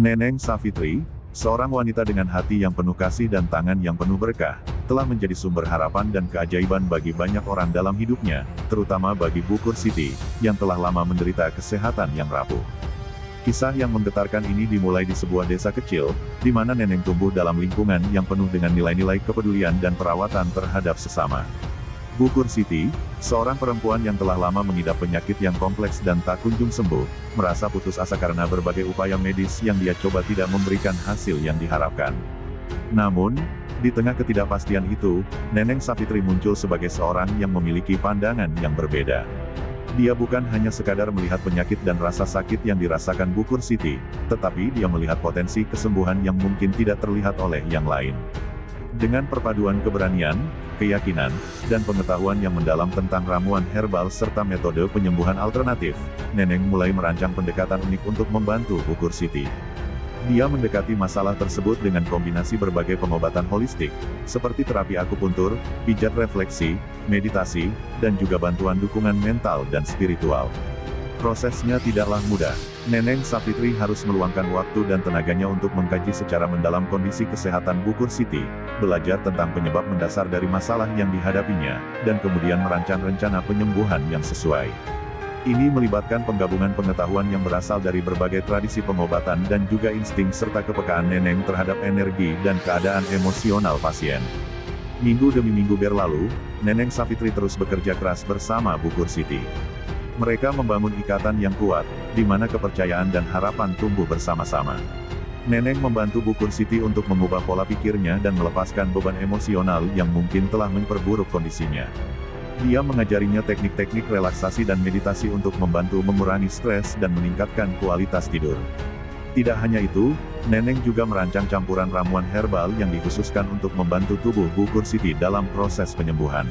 Neneng Savitri, seorang wanita dengan hati yang penuh kasih dan tangan yang penuh berkah, telah menjadi sumber harapan dan keajaiban bagi banyak orang dalam hidupnya, terutama bagi Bukur Siti, yang telah lama menderita kesehatan yang rapuh. Kisah yang menggetarkan ini dimulai di sebuah desa kecil, di mana Neneng tumbuh dalam lingkungan yang penuh dengan nilai-nilai kepedulian dan perawatan terhadap sesama. Bukur Siti, seorang perempuan yang telah lama mengidap penyakit yang kompleks dan tak kunjung sembuh, merasa putus asa karena berbagai upaya medis yang dia coba tidak memberikan hasil yang diharapkan. Namun, di tengah ketidakpastian itu, Neneng Savitri muncul sebagai seorang yang memiliki pandangan yang berbeda. Dia bukan hanya sekadar melihat penyakit dan rasa sakit yang dirasakan Bukur Siti, tetapi dia melihat potensi kesembuhan yang mungkin tidak terlihat oleh yang lain. Dengan perpaduan keberanian, keyakinan, dan pengetahuan yang mendalam tentang ramuan herbal serta metode penyembuhan alternatif, Neneng mulai merancang pendekatan unik untuk membantu Bukur Siti. Dia mendekati masalah tersebut dengan kombinasi berbagai pengobatan holistik, seperti terapi akupuntur, pijat refleksi, meditasi, dan juga bantuan dukungan mental dan spiritual. Prosesnya tidaklah mudah. Neneng Savitri harus meluangkan waktu dan tenaganya untuk mengkaji secara mendalam kondisi kesehatan Bukur Siti, belajar tentang penyebab mendasar dari masalah yang dihadapinya, dan kemudian merancang rencana penyembuhan yang sesuai. Ini melibatkan penggabungan pengetahuan yang berasal dari berbagai tradisi pengobatan dan juga insting serta kepekaan Neneng terhadap energi dan keadaan emosional pasien. Minggu demi minggu berlalu, Neneng Savitri terus bekerja keras bersama Bukur Siti. Mereka membangun ikatan yang kuat, di mana kepercayaan dan harapan tumbuh bersama-sama. Neneng membantu Bukur Siti untuk mengubah pola pikirnya dan melepaskan beban emosional yang mungkin telah memperburuk kondisinya. Dia mengajarinya teknik-teknik relaksasi dan meditasi untuk membantu mengurangi stres dan meningkatkan kualitas tidur. Tidak hanya itu, Neneng juga merancang campuran ramuan herbal yang dikhususkan untuk membantu tubuh Bukur Siti dalam proses penyembuhan.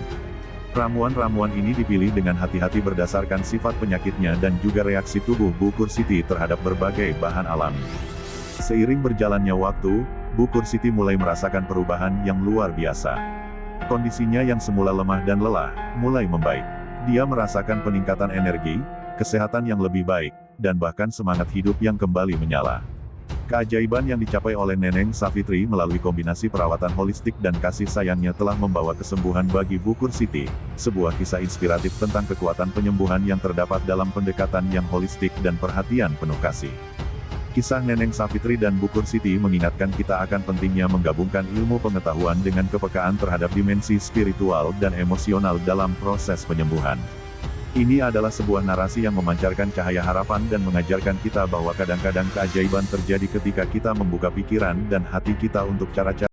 Ramuan-ramuan ini dipilih dengan hati-hati berdasarkan sifat penyakitnya dan juga reaksi tubuh Bukur Siti terhadap berbagai bahan alami. Seiring berjalannya waktu, Bukur Siti mulai merasakan perubahan yang luar biasa. Kondisinya yang semula lemah dan lelah, mulai membaik. Dia merasakan peningkatan energi, kesehatan yang lebih baik, dan bahkan semangat hidup yang kembali menyala. Keajaiban yang dicapai oleh Neneng Savitri melalui kombinasi perawatan holistik dan kasih sayangnya telah membawa kesembuhan bagi Bukur Siti, sebuah kisah inspiratif tentang kekuatan penyembuhan yang terdapat dalam pendekatan yang holistik dan perhatian penuh kasih. Kisah Neneng Savitri dan Bukur Siti mengingatkan kita akan pentingnya menggabungkan ilmu pengetahuan dengan kepekaan terhadap dimensi spiritual dan emosional dalam proses penyembuhan. Ini adalah sebuah narasi yang memancarkan cahaya harapan dan mengajarkan kita bahwa kadang-kadang keajaiban terjadi ketika kita membuka pikiran dan hati kita untuk cara-cara